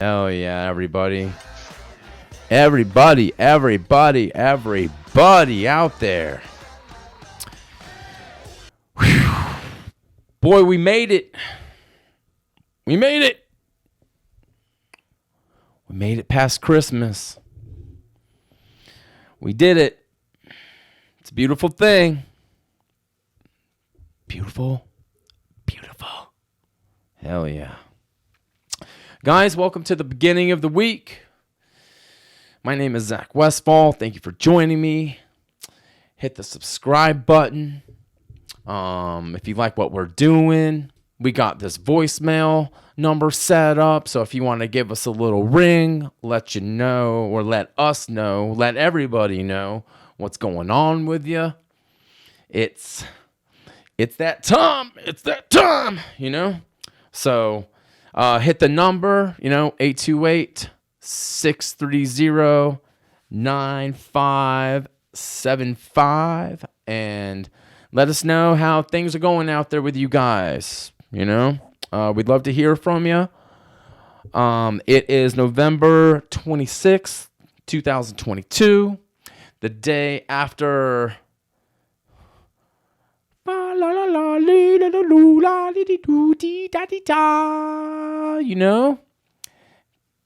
Hell yeah, everybody. Everybody out there. Whew. Boy, we made it. We made it. We made it past Christmas. We did it. It's a beautiful thing. Beautiful. Beautiful. Hell yeah. Guys, welcome to the beginning of the week. My name is Zach Westfall. Thank you for joining me. Hit the subscribe button. If you like what we're doing, we got this voicemail number set up. So if you want to give us a little ring, let you know, or let us know, let everybody know what's going on with you. It's that time. It's that time, So hit the number, 828-630-9575, and let us know how things are going out there with you guys. We'd love to hear from you. It is November 26th, 2022, the day after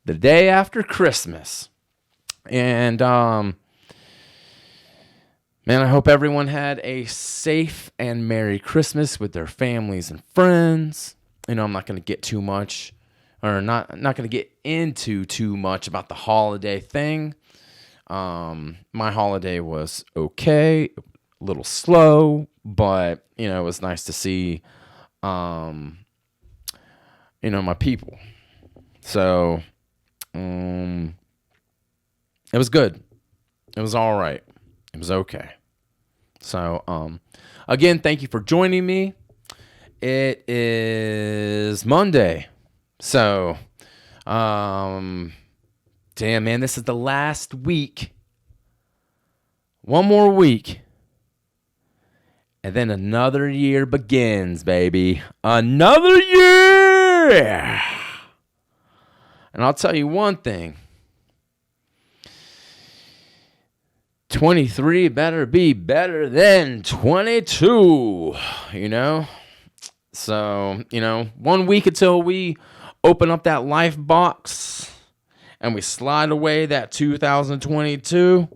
the day after Christmas. And man, I hope everyone had a safe and Merry Christmas with their families and friends. I'm not going to get too much, or not going to get into too much about the holiday thing. My holiday was okay, a little slow, but it was nice to see my people. So it was good. It was all right. It was okay. So again, thank you for joining me. It is Monday. So damn, man, this is the last week. One more week. And then another year begins, baby. Another year! And I'll tell you one thing. 23 better be better than 22, So, 1 week until we open up that life box and we slide away that 2022.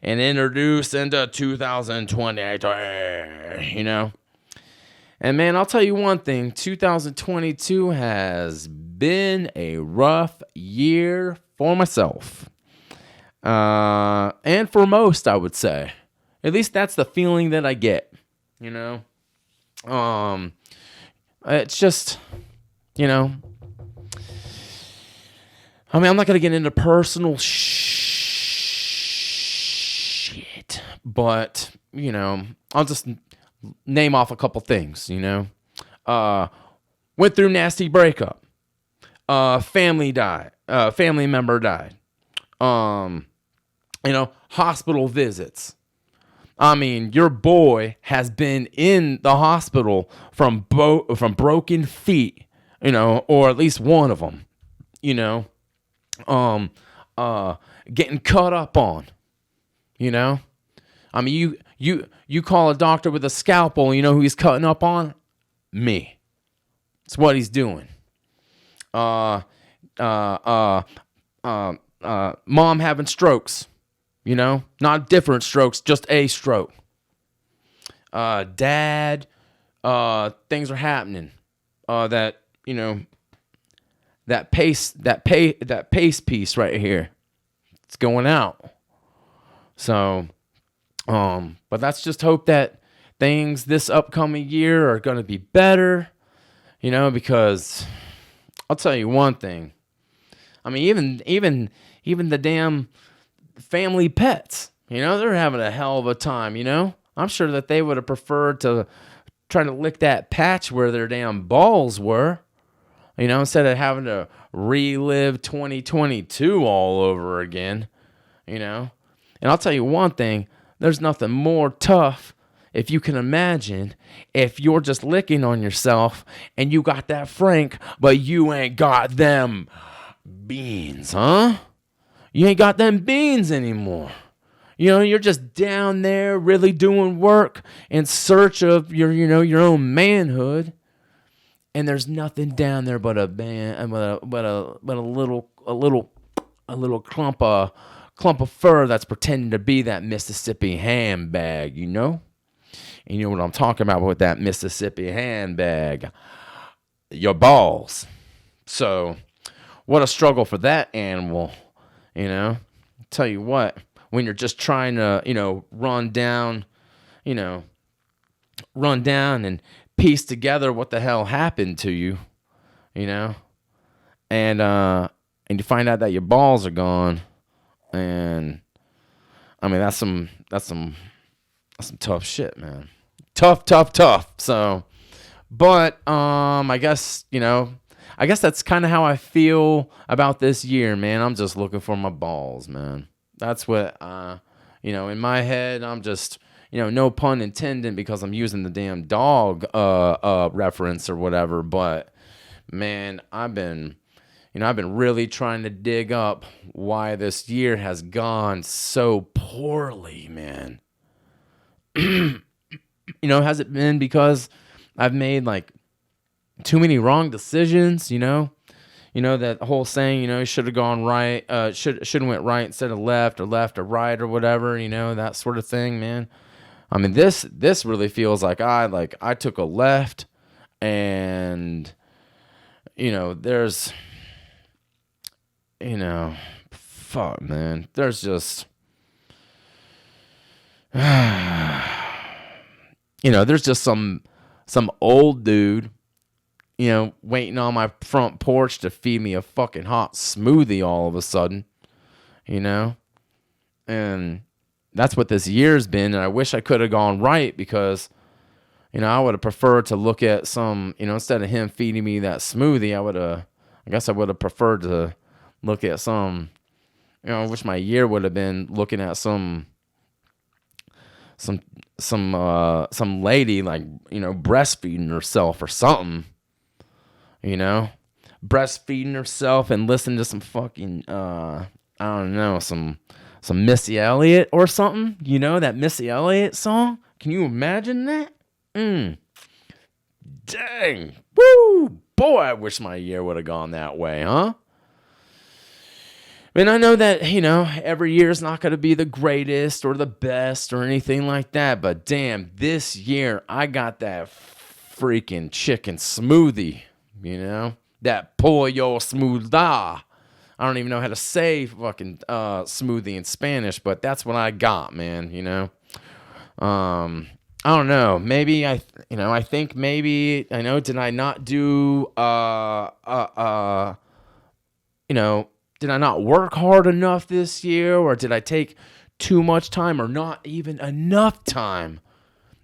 And introduce into 2023, And man, I'll tell you one thing. 2022 has been a rough year for myself. And for most, I would say. At least that's the feeling that I get, It's just, I'm not going to get into personal but, I'll just name off a couple things, Went through nasty breakup. Family member died. Hospital visits. Your boy has been in the hospital from broken feet, or at least one of them, getting cut up on, You call a doctor with a scalpel, who he's cutting up on? Me. It's what he's doing. Mom having strokes, not different strokes, just a stroke. Dad, things are happening. That pace piece right here, it's going out. So, but let's just hope that things this upcoming year are going to be better, because I'll tell you one thing. Even the damn family pets, they're having a hell of a time, I'm sure that they would have preferred to try to lick that patch where their damn balls were, instead of having to relive 2022 all over again, And I'll tell you one thing, there's nothing more tough, if you can imagine, if you're just licking on yourself and you got that Frank, but you ain't got them Beans, huh? You ain't got them beans anymore. You're just down there really doing work in search of your own manhood, and there's nothing down there but a little clump of fur that's pretending to be that Mississippi handbag, And you know what I'm talking about with that Mississippi handbag? Your balls. So, what a struggle for that animal, Tell you what, when you're just trying to, run down and piece together what the hell happened to you, and you find out that your balls are gone, and I mean that's some tough shit, man. Tough. So, but I guess that's kind of how I feel about this year, man. I'm just looking for my balls, man. That's what in my head, I'm just, no pun intended because I'm using the damn dog reference or whatever, but man, I've been really trying to dig up why this year has gone so poorly, man. Has it been because I've made like too many wrong decisions, that whole saying, you should have gone right, should have went right instead of left or right or whatever, that sort of thing, man. I mean, this really feels like I took a left, and there's fuck, man. There's just there's just some old dude, waiting on my front porch to feed me a fucking hot smoothie all of a sudden, and that's what this year's been. And I wish I could have gone right because, I would have preferred to look at some, instead of him feeding me that smoothie, I guess I would have preferred to look at some, I wish my year would have been looking at some lady like, breastfeeding herself or something, breastfeeding herself and listen to some fucking, I don't know, some Missy Elliott or something, that Missy Elliott song. Can you imagine that? Dang. Woo. Boy, I wish my year would have gone that way, huh? And I know that, every year is not going to be the greatest or the best or anything like that. But damn, this year I got that freaking chicken smoothie, that pollo smoothie. I don't even know how to say fucking smoothie in Spanish, but that's what I got, man, I don't know. Maybe I think maybe, did I not do, did I not work hard enough this year, or did I take too much time or not even enough time?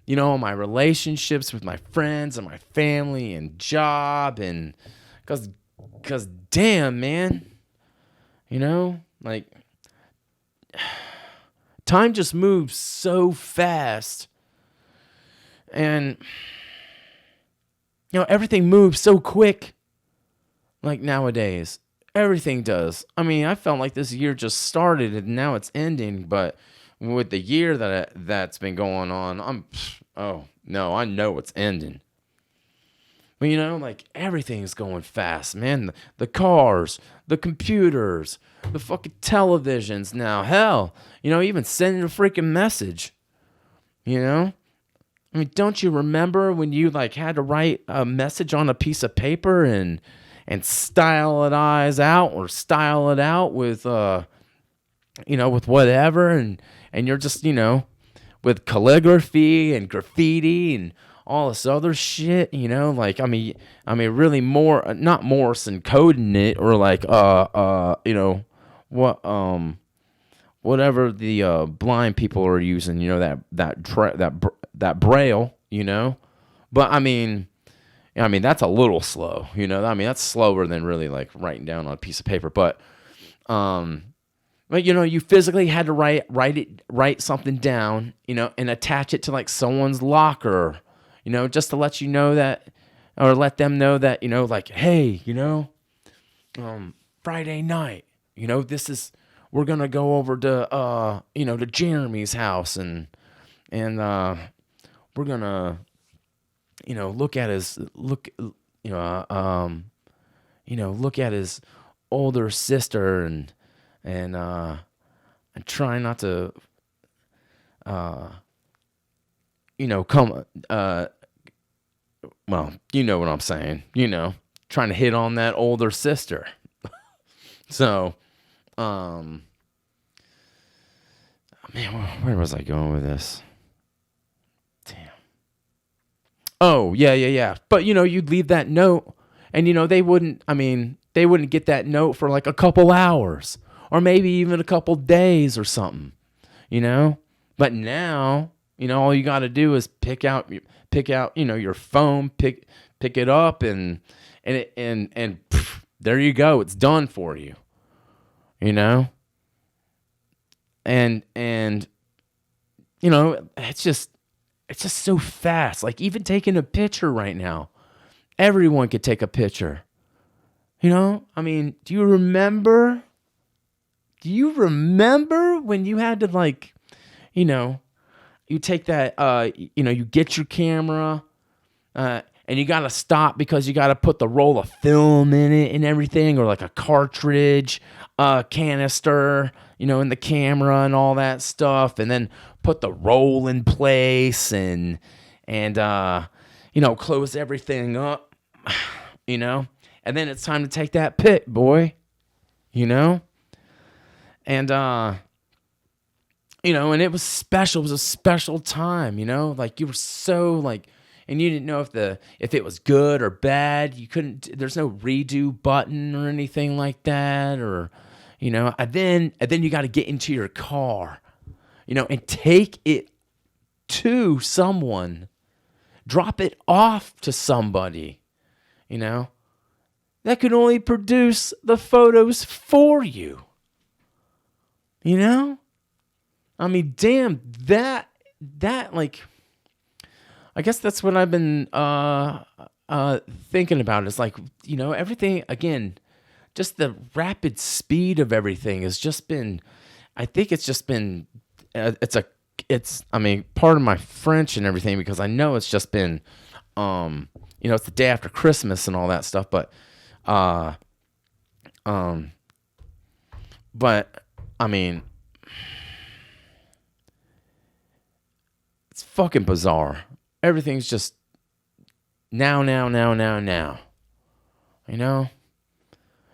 My relationships with my friends and my family and job, and cause damn, man, like time just moves so fast, and everything moves so quick. Like nowadays. Everything does. I mean, I felt like this year just started and now it's ending, but with the year that's been going on, I know it's ending. But like everything's going fast, man. The cars, the computers, the fucking televisions now. Hell, even sending a freaking message. I mean, don't you remember when you had to write a message on a piece of paper and style it out with with whatever, and you're just with calligraphy and graffiti and all this other shit, I mean really more not Morrison coding it or whatever the blind people are using, that braille, but I mean that's a little slow, that's slower than really writing down on a piece of paper. But you physically had to write something down, and attach it to someone's locker, just to let you know that, or let them know that, hey, Friday night. We're gonna go over to to Jeremy's house, and we're gonna look at his look at his older sister, and try not to come well, you know what I'm saying, trying to hit on that older sister. So man, where was I going with this? Damn. Oh, yeah. But you'd leave that note, and they wouldn't get that note for like a couple hours or maybe even a couple days or something, But now, all you got to do is pick out your phone, pick it up, and pff, there you go. It's done for you. And it's just so fast. Like, even taking a picture right now, everyone could take a picture. Do you remember when you had to, you take that, you get your camera, and you got to stop because you got to put the roll of film in it and everything, or like a cartridge, canister, in the camera and all that stuff, and then put the roll in place and close everything up, and then it's time to take that pic, boy, and and it was special. It was a special time, like, you were so like, and you didn't know if it was good or bad. You couldn't. There's no redo button or anything like that, or And then you got to get into your car, and take it to someone, drop it off to somebody, that could only produce the photos for you. Damn, that like, I guess that's what I've been thinking about. Is like, everything, again, just the rapid speed of everything has just been, I think it's just been, it's part of my French and everything, because I know it's just been, it's the day after Christmas and all that stuff, but it's fucking bizarre. Everything's just now.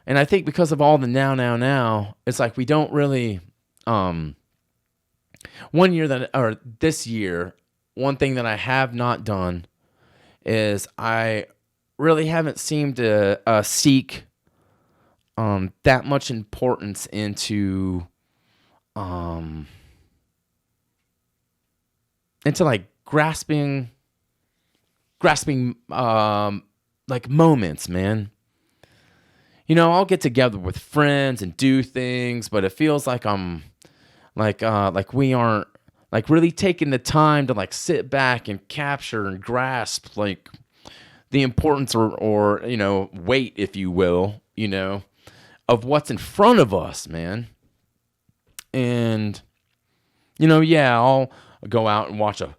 And I think because of all the now, it's like we don't really, this year, one thing that I have not done is I really haven't seemed to seek that much importance into like grasping like moments, man. I'll get together with friends and do things, but it feels like I'm like we aren't like really taking the time to like sit back and capture and grasp like the importance or weight, if you will, of what's in front of us, man. And I'll go out and watch a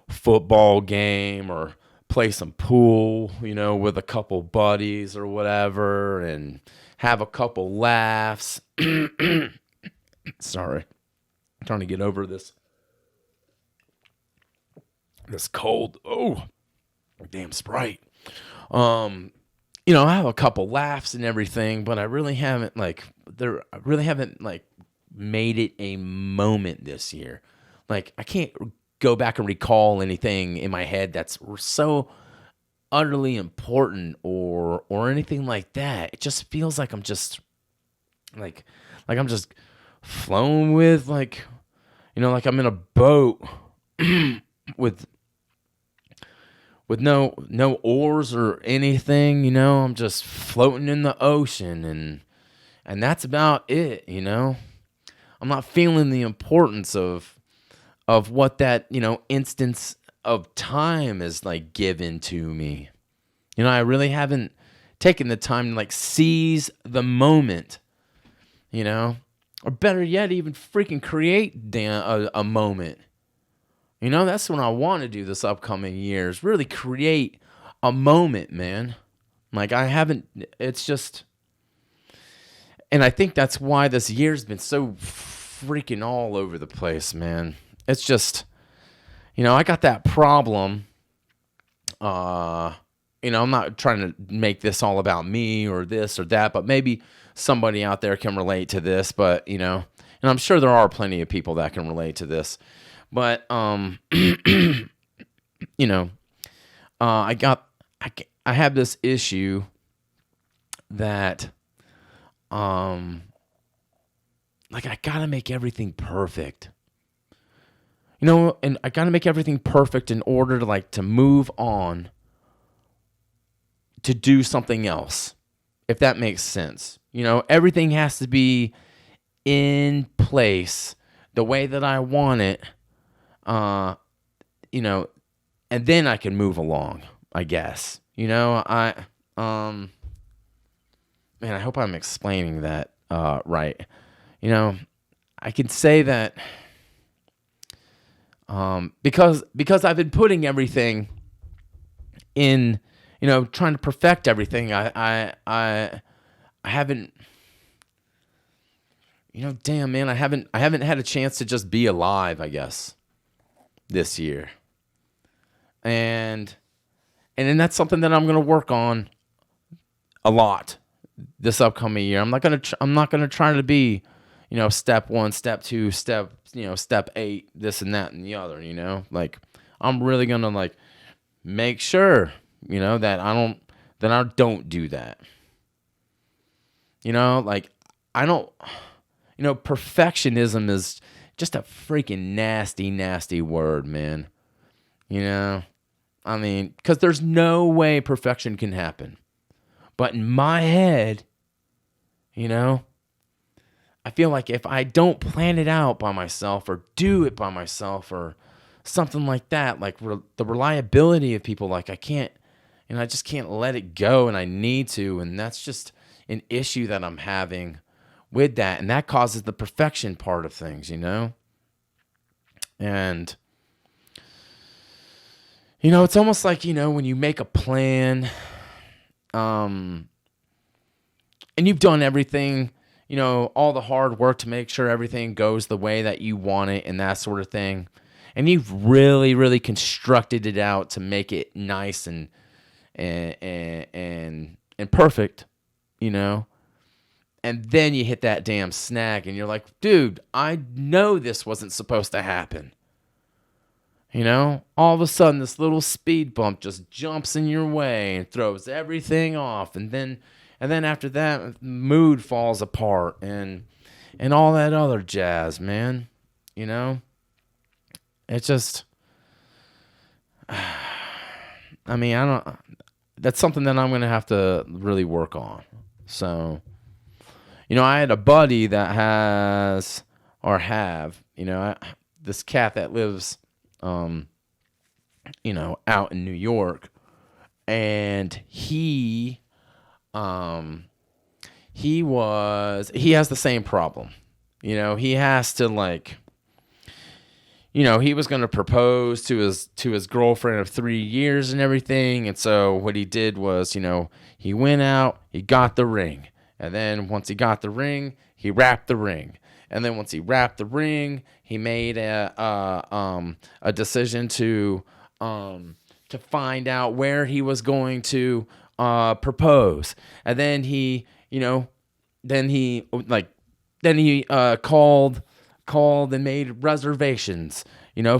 football game or play some pool, with a couple buddies or whatever, and have a couple laughs. Sorry. I'm trying to get over this cold. Oh, damn Sprite. I have a couple laughs and everything, but I really haven't made it a moment this year. Like, I can't go back and recall anything in my head that's so utterly important or anything like that. It just feels like I'm just like I'm just flown with like I'm in a boat with no oars or anything, I'm just floating in the ocean, and that's about it, I'm not feeling the importance of what that, instance of time is like given to me. I really haven't taking the time to like seize the moment, you know, or better yet, even freaking create a moment. You know, that's what I want to do this upcoming year, is really create a moment, man. Like I haven't, it's just, and I think that's why this year's been so freaking all over the place, man. It's just, I got that problem. I'm not trying to make this all about me or this or that, but maybe somebody out there can relate to this, but, and I'm sure there are plenty of people that can relate to this, but, I have this issue that, like I gotta make everything perfect, and I gotta make everything perfect in order to move on to do something else, if that makes sense. Everything has to be in place the way that I want it, and then I can move along, I guess. Man, I hope I'm explaining that right. I can say that because I've been putting everything in, trying to perfect everything. I haven't, damn man, I haven't had a chance to just be alive, I guess, this year. And then that's something that I'm going to work on a lot this upcoming year. I'm not going to try to be, step 1, step 2, step 8, this and that and the other, like I'm really going to make sure, that I don't do that. I don't, perfectionism is just a freaking nasty, nasty word, man. I mean, because there's no way perfection can happen. But in my head, I feel like if I don't plan it out by myself or do it by myself or something like that, the reliability of people, I can't, I just can't let it go, and I need to. And that's just an issue that I'm having with that. And that causes the perfection part of things, And, it's almost like, when you make a plan, and you've done everything, all the hard work to make sure everything goes the way that you want it and that sort of thing. And you've really, really constructed it out to make it nice and perfect, And then you hit that damn snag and you're like, dude, I know this wasn't supposed to happen. All of a sudden this little speed bump just jumps in your way and throws everything off. And then after that, mood falls apart and all that other jazz, man. It's just, I mean, that's something that I'm going to have to really work on. So, I had a buddy that this cat that lives, out in New York, and he has the same problem. He has to he was going to propose to his girlfriend of 3 years and everything. And so what he did was, he went out, he got the ring. And then once he got the ring, he wrapped the ring. And then once he wrapped the ring, he made a decision to find out where he was going to propose. And then he called and made reservations,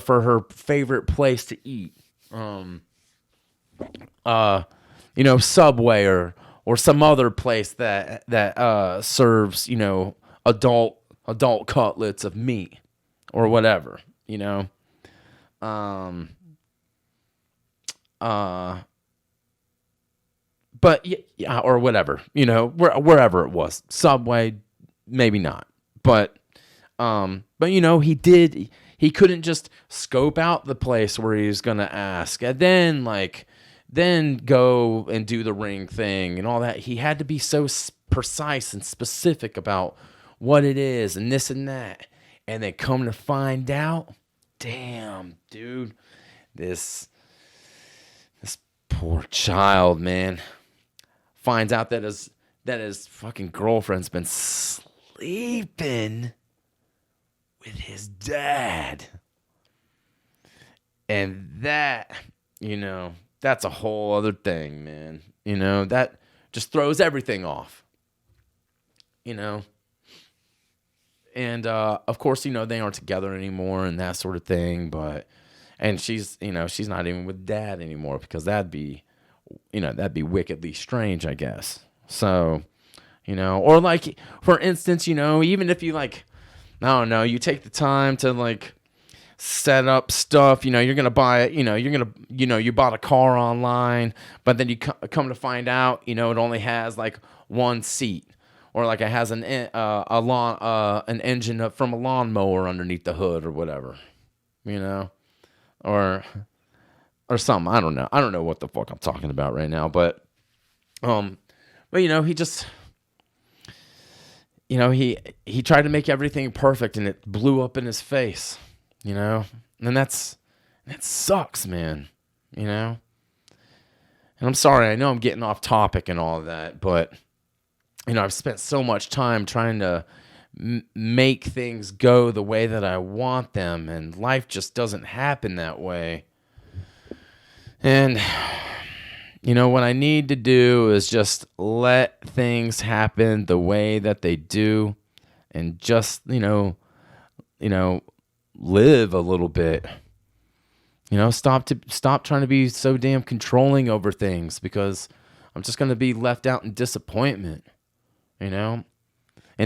for her favorite place to eat. Subway or some other place that serves, adult cutlets of meat or whatever, but yeah, or whatever, wherever it was, Subway, maybe not, but he couldn't just scope out the place where he was going to ask. And then then go and do the ring thing and all that. He had to be so precise and specific about what it is and this and that. And then come to find out, damn, dude, this poor child, man, finds out that his fucking girlfriend's been sleeping with his dad. And that, that's a whole other thing, man. That just throws everything off. And of course, they aren't together anymore and that sort of thing. And she's not even with dad anymore because that'd be wickedly strange, I guess. So, or like, for instance, even if you like, I don't know, you take the time to like set up stuff, you're going to buy it, you bought a car online, but then you come to find out, it only has like one seat, or like it has an engine from a lawnmower underneath the hood or whatever, or something. I don't know what the fuck I'm talking about right now, but he just, he tried to make everything perfect and it blew up in his face. And that sucks, man, and I'm sorry, I know I'm getting off topic and all of that, but, I've spent so much time trying to make things go the way that I want them, and life just doesn't happen that way. And, what I need to do is just let things happen the way that they do, and just, live a little bit. Stop trying to be so damn controlling over things, because I'm just going to be left out in disappointment, And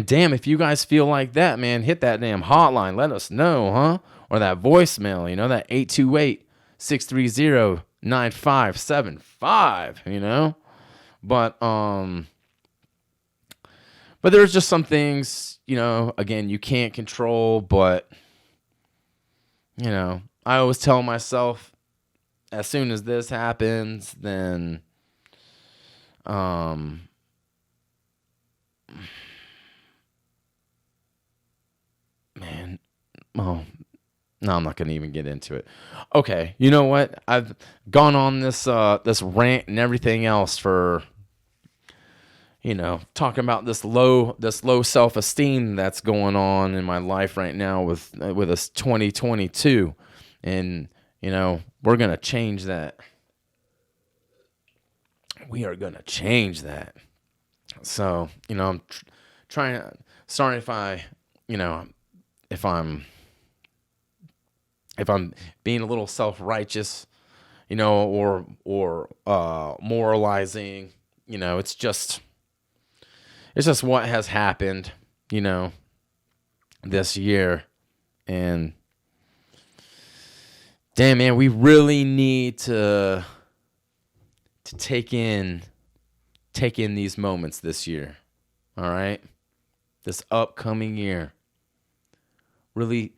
damn, if you guys feel like that, man, hit that damn hotline. Let us know, huh? Or that voicemail, that 828-630-9575, But there's just some things, again, you can't control, but I always tell myself, as soon as this happens, then, man, oh, no, I'm not going to even get into it. Okay, you know what? I've gone on this rant and everything else for, talking about this low self-esteem that's going on in my life right now with us 2022. And, we're going to change that. We are going to change that. So, I'm trying to, sorry if I'm being a little self-righteous, or moralizing, it's just what has happened, this year. And damn, man, we really need to take in these moments this year. All right? This upcoming year. Really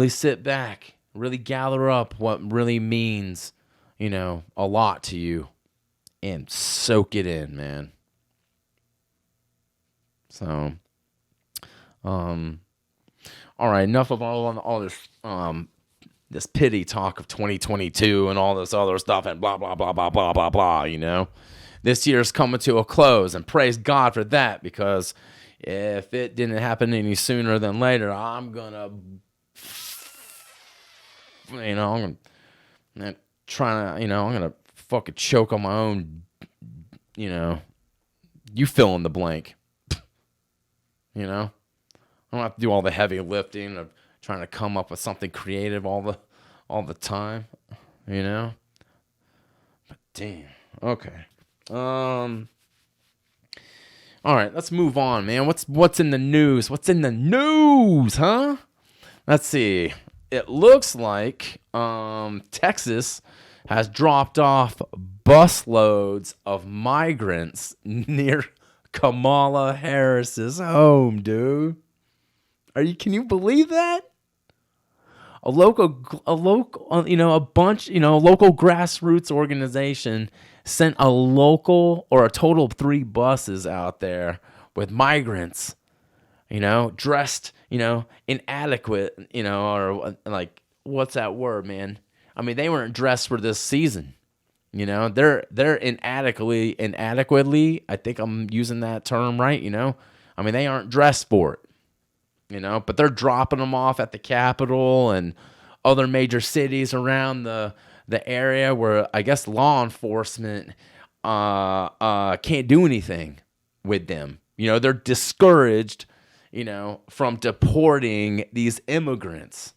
sit back, really gather up what really means, a lot to you, and soak it in, man. So, all right, enough of all this this pity talk of 2022 and all this other stuff and blah blah blah blah blah blah blah. This year's coming to a close, and praise God for that, because if it didn't happen any sooner than later, I'm gonna, I'm gonna fucking choke on my own, you fill in the blank. I don't have to do all the heavy lifting of trying to come up with something creative all the time, But damn, okay. All right, let's move on, man. What's in the news? What's in the news, huh? Let's see. It looks like Texas has dropped off busloads of migrants near Kamala Harris's home, dude. Can you believe that? a bunch, local grassroots organization sent a local or a total of 3 buses out there with migrants, dressed, inadequate, or like, what's that word, man? I mean, they weren't dressed for this season. They're inadequately, I think I'm using that term right, I mean, they aren't dressed for it, but they're dropping them off at the Capitol and other major cities around the area where I guess law enforcement can't do anything with them. They're discouraged, from deporting these immigrants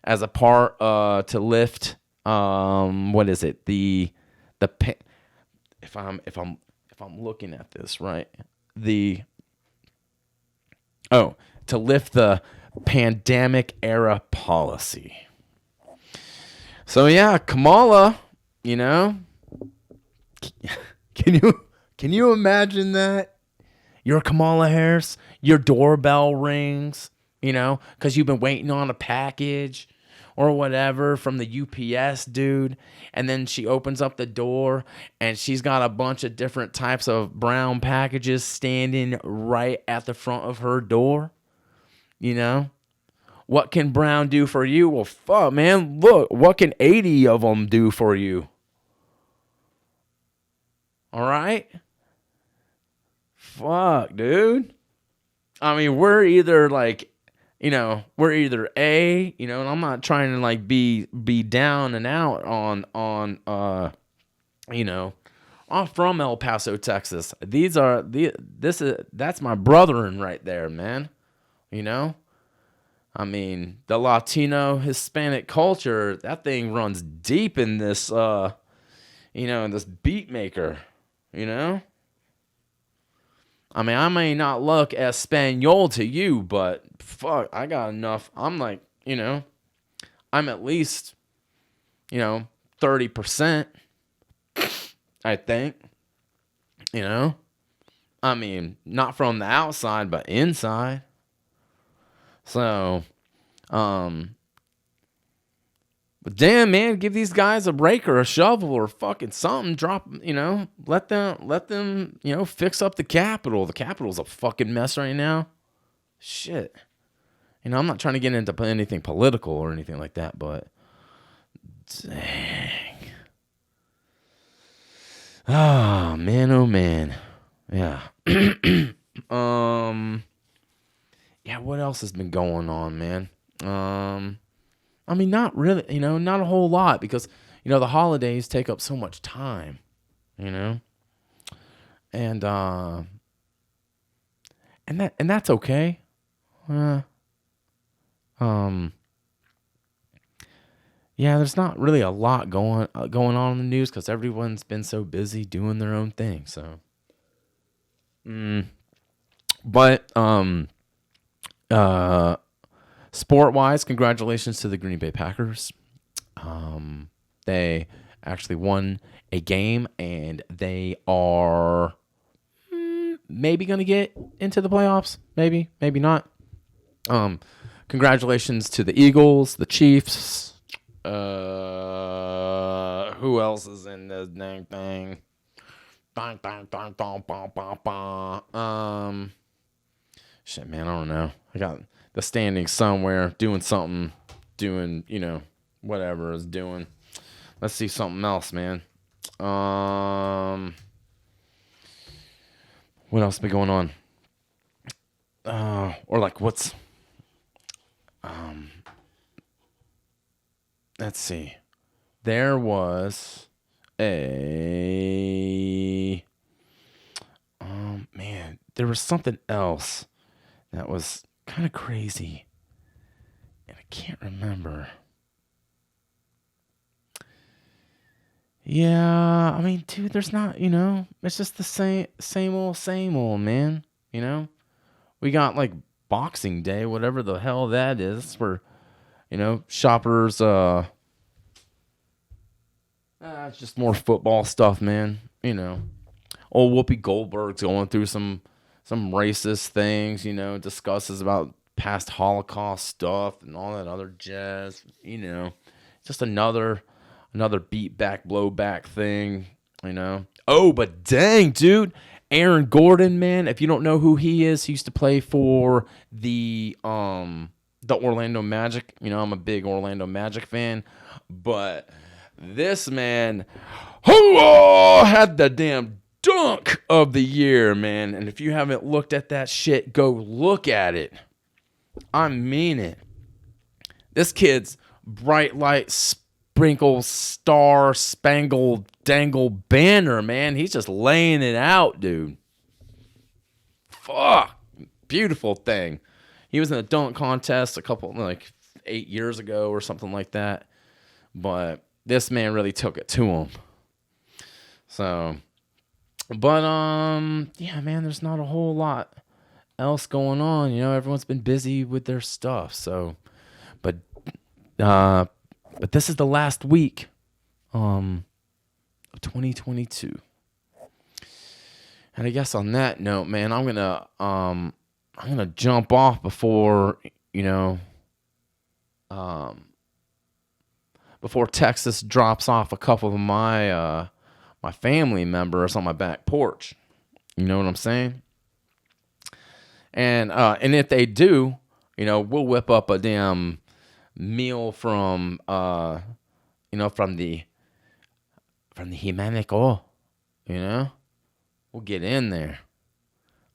as a part to lift what is it? If I'm looking at this right, to lift the pandemic era policy. So yeah, Kamala, can you imagine that? You're Kamala Harris, your doorbell rings, because you've been waiting on a package or whatever from the UPS dude, and then she opens up the door and she's got a bunch of different types of brown packages standing right at the front of her door. What can Brown do for you? Well, fuck, man, look, what can 80 of them do for you? All right? Fuck, dude. I mean, we're either like, we're either A, and I'm not trying to like be down and out on I'm from El Paso, Texas. That's my brethren right there, man. I mean, the Latino Hispanic culture, that thing runs deep in this in this beat maker, I mean, I may not look Espanol to you, but fuck, I got enough. I'm like, I'm at least, 30%, I think, I mean, not from the outside, but inside. So, but damn, man, give these guys a rake or a shovel or fucking something. Drop, let them, fix up the Capitol. The Capitol's a fucking mess right now. Shit. I'm not trying to get into anything political or anything like that, but dang. Oh, man, oh, man. Yeah. Yeah, what else has been going on, man? I mean, not really, not a whole lot because, the holidays take up so much time, and that's okay. Yeah, there's not really a lot going on in the news because everyone's been so busy doing their own thing. So, but sport-wise, congratulations to the Green Bay Packers. They actually won a game, and they are maybe going to get into the playoffs. Maybe not. Congratulations to the Eagles, the Chiefs. Who else is in this dang thing? Shit, man, I don't know. I got the standings somewhere, doing something, whatever it's doing. Let's see something else, man. What else been going on? Or like what's let's see. There was man, there was something else that was kind of crazy, and I can't remember. Yeah, I mean, dude, there's not, it's just the same old, man. We got like Boxing Day, whatever the hell that is, for, shoppers. It's just more football stuff, man. Old Whoopi Goldberg's going through some racist things, discusses about past Holocaust stuff and all that other jazz. Just another beat back, blow back thing. Oh, but dang, dude, Aaron Gordon, man. If you don't know who he is, he used to play for the Orlando Magic. I'm a big Orlando Magic fan, but this man, had the damn dunk of the year, man. And if you haven't looked at that shit, go look at it. I mean it. This kid's bright light sprinkle star spangled dangle banner, man. He's just laying it out, dude. Fuck. Beautiful thing. He was in a dunk contest a couple, 8 years ago or something like that. But this man really took it to him. So, but, yeah, man, there's not a whole lot else going on. Everyone's been busy with their stuff. So, but this is the last week, of 2022. And I guess on that note, man, I'm gonna jump off before before Texas drops off a couple of my my family members on my back porch. You know what I'm saying? And if they do, we'll whip up a damn meal from from the Himanico. We'll get in there.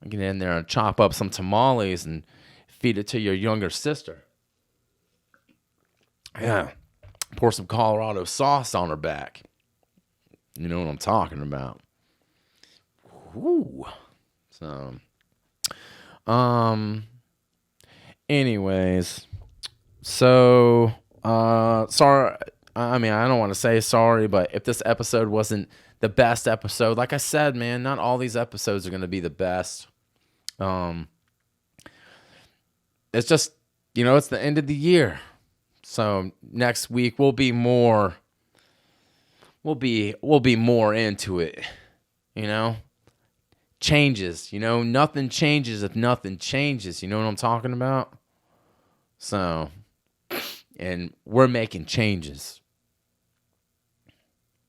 I'll get in there and chop up some tamales and feed it to your younger sister. Yeah. Pour some Colorado sauce on her back. You know what I'm talking about. Ooh. So, anyways, so, sorry. I mean, I don't want to say sorry, but if this episode wasn't the best episode, like I said, man, not all these episodes are going to be the best. It's just, it's the end of the year. So next week we'll be more into it, changes, nothing changes if nothing changes. You know what I'm talking about? So, and we're making changes.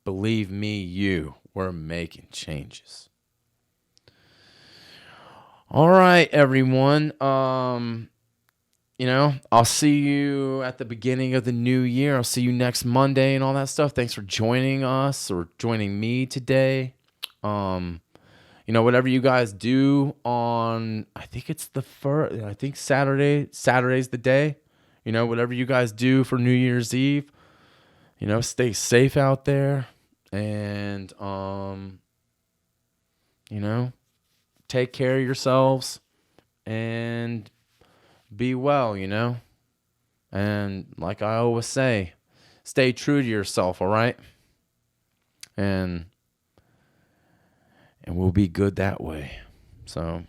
Believe me, we're making changes. All right, everyone. I'll see you at the beginning of the new year. I'll see you next Monday and all that stuff. Thanks for joining us or joining me today. Whatever you guys do on, I think it's Saturday's the day. Whatever you guys do for New Year's Eve, stay safe out there and, take care of yourselves and be well, and like I always say, stay true to yourself, all right? And we'll be good that way. So,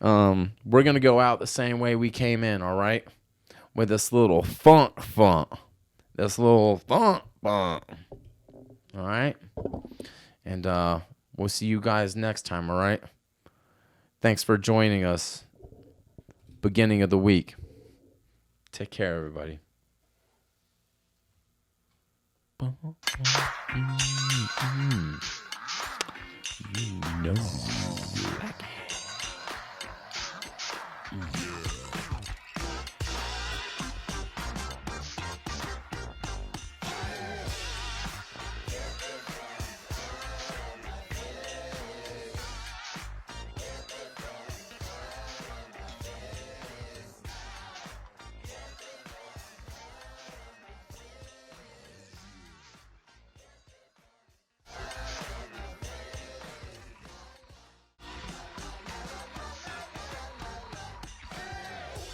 we're going to go out the same way we came in, all right? With this little funk. This little funk. All right? And we'll see you guys next time, all right? Thanks for joining us. Beginning of the week. Take care, everybody. You know.